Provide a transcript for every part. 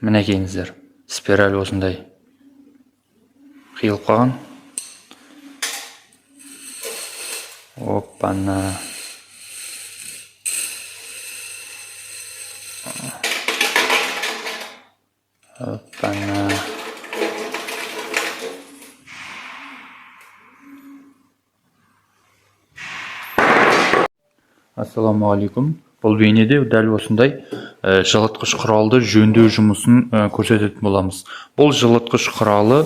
Мінекейіңіздер, спираль осындай қиылып қалған. Оппана. Оппана. Ассаламуалейкум. Бұл бейнеде дәл осындай жылытқыш құралды жөндеу жұмысын көрсететін боламыз. Бұл жылытқыш құралы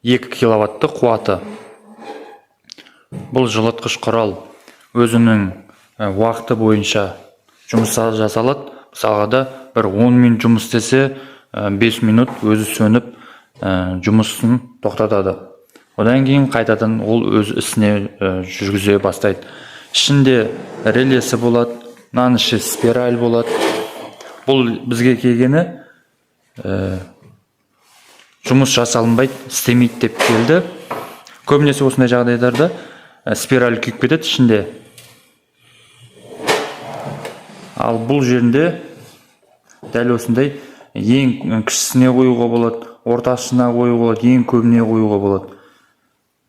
2 киловатты қуаты. Бұл жылытқыш құрал өзінің уақыты бойынша жұмыс жасалады. Мысалға да бір 10 минут жұмыс істесе, 5 минут өзі сөніп жұмысын тоқтатады. Одан кейін қайтадан ол өз ісіне жүргізе бастайды. Ішінде релесі болады, мынаның іші спираль болады. Бұл бізге келгені жұмыс жасалынбайды, істемейді деп келді. Көбінесе осындай жағдайларда спираль күйіп кетеді ішінде. Ал бұл жерінде дәл осындай ең кішісіне қоюға болады, ортасына қоюға болады, ең көбіне қоюға болады.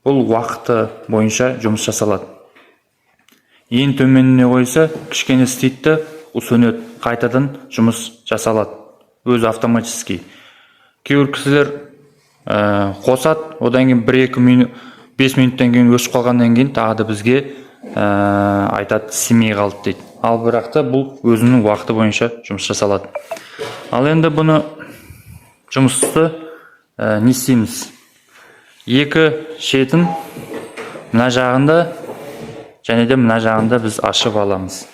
Бұл уақыты бойынша жұмыс жасалады. Ең төменіне қойса, кішкене істейді, сөнеді, қайтадан жұмыс жасалады. Өзі автоматически. Кейбір кісілер қосады, одан кейін 1-2 минут, 5 минуттан кейін өшіп қалғаннан кейін тағы да бізге айтады, істемей қалды дейді. Ал бірақ та бұл өзінің уақыты бойынша жұмыс жасалады. Ал енді бұны жұмысты не істейміз? 2 шетін мына жағында және де мына жағында біз ашып аламыз.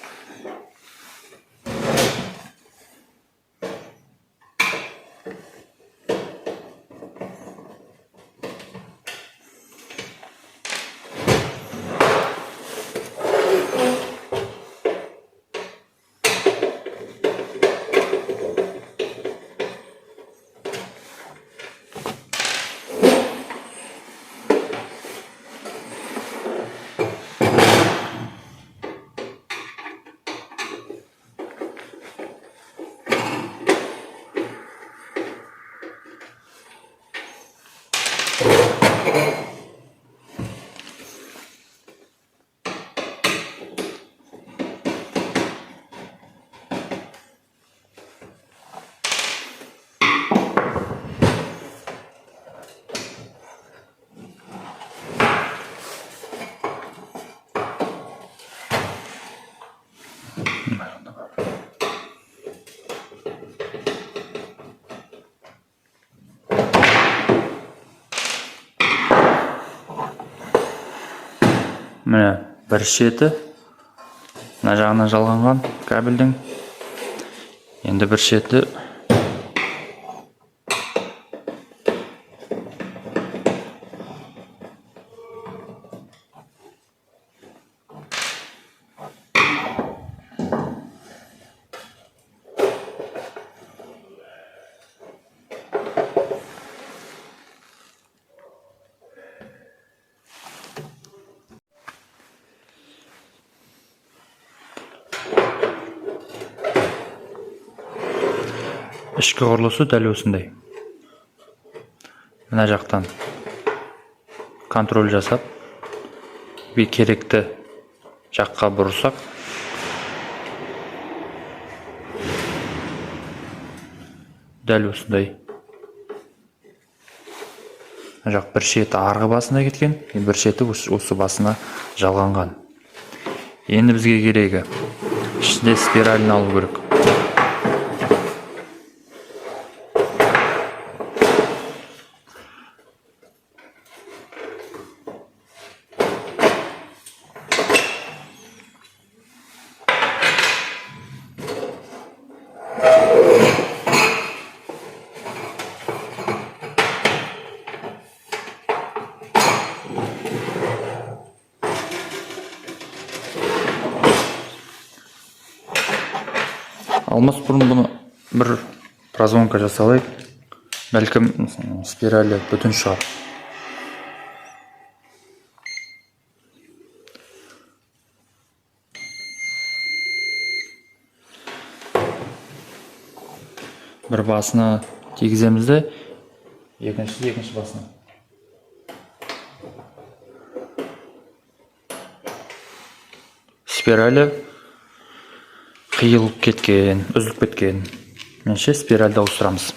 Міне бір шеті мына жағына жалғанған кабельдің. Енді бір шеті ішкі құрылысы дәл осындай. Мына жақтан контроль жасап, керекті жаққа бұрсақ, дәл осындай. Мына жақ бір шеті арғы басына кеткен, бір шеті осы басына жалғанған. Енді бізге керегі ішінде спиралін алу керек. Алмас бұрын бұны бір прозвонка жасалайық. Бәлкім спиралі бүтін шығар. бір басына тигіземіз де екінші басына. Спиралі қиылып кеткен, үзіліп кеткен. Менше спиральді ауыстырамыз.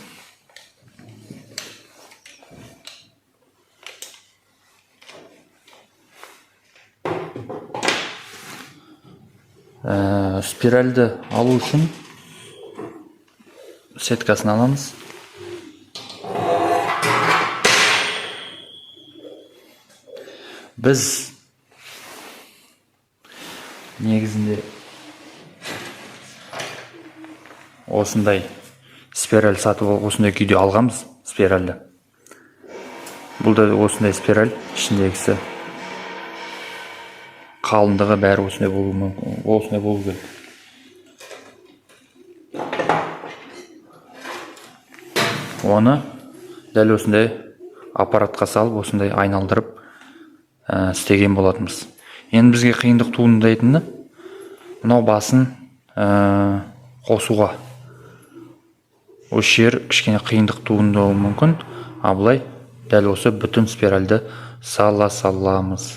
Спиральді алу үшін сеткасын аламыз. Біз негізінде осындай спираль сатып алып, осындай күйде алғанбыз спиральді. Бұл да осындай спираль, ішіндегісі қалыңдығы бәрі осындай болуы мүмкін, осындай болу керек. Оны дәл осындай аппаратқа салып, осындай айналдырып істеген болатынбыз. Енді бізге қиындық туындайтыны мынау басын қосуға. Осы жер кішкене қиындық туындауы мүмкін, а былай дәл осы бүтін спиральді саламыз.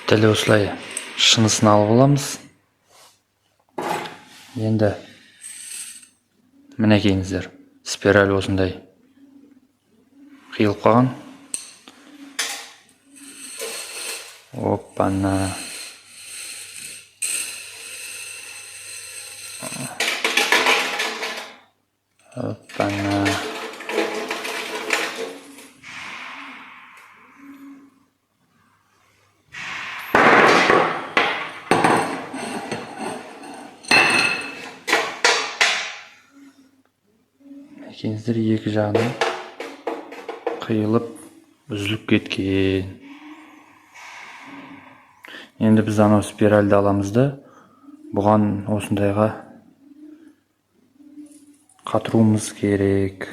Дәл осылай шынысын алып аламыз. Енді мінекейіңіздер, спираль осындай қиылып қалған. Оппана. Оппана. Екеніздер екі жағынан қиылып үзіліп кеткен. Енді біз анау спиральді аламыз да бұған осындайға қатыруымыз керек.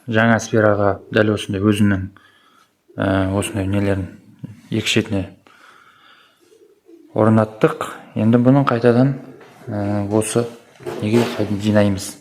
жаңа спираға дәл осындай өзінің осындай нелерін екі шетіне орнаттық. Енді бұның қайтадан осы неге жинаймыз.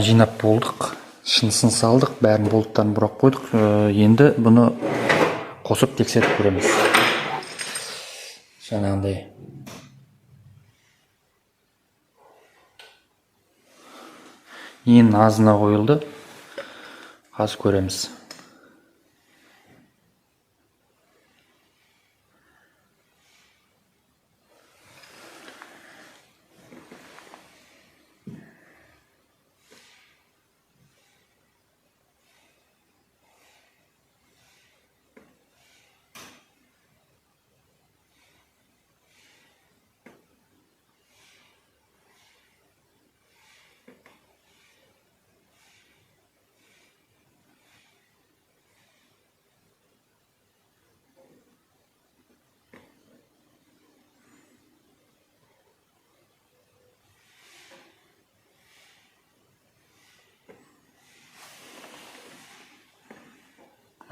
Жинап болдық, шынысын салдық, бәрін болттан бұрап қойдық. Енді бұны қосып тексеріп көреміз. Жаңағындай ең азына қойылды. Қазір көреміз.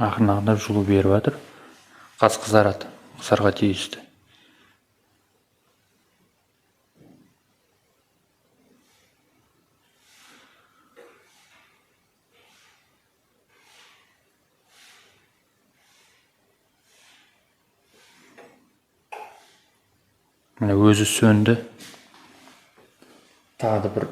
Ақырнағында жылу беріп жатыр. Қаз қызарады, қызарға тиісті. Міне өзі сөнді. Тағы бір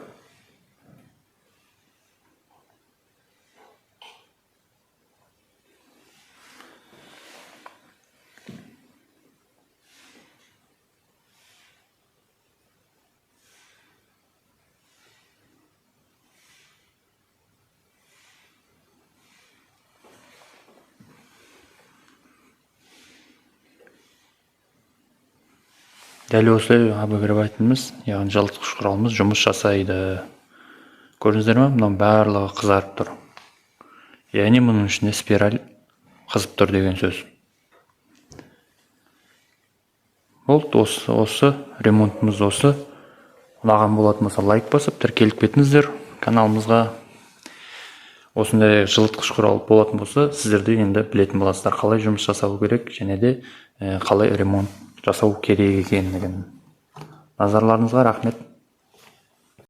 дәл осылай обогревательіміз, яғни жылытқыш құралымыз жұмыс жасайды. Көрдіңіздер ме? Мынау барлығы қызарып тұр. Яғни мұның ішінде спираль қызып тұр деген сөз. Болды, осы ремонтымыз осы. Ұнаған болатын болса лайк басып, тіркеліп кетіңіздер каналымызға. Осындай жылытқыш құрал болатын болса, сіздер де енді білетін боласыздар, қалай жұмыс жасау керек және де қалай ремонт жасау керек екендігін. Назарларыңызға рахмет.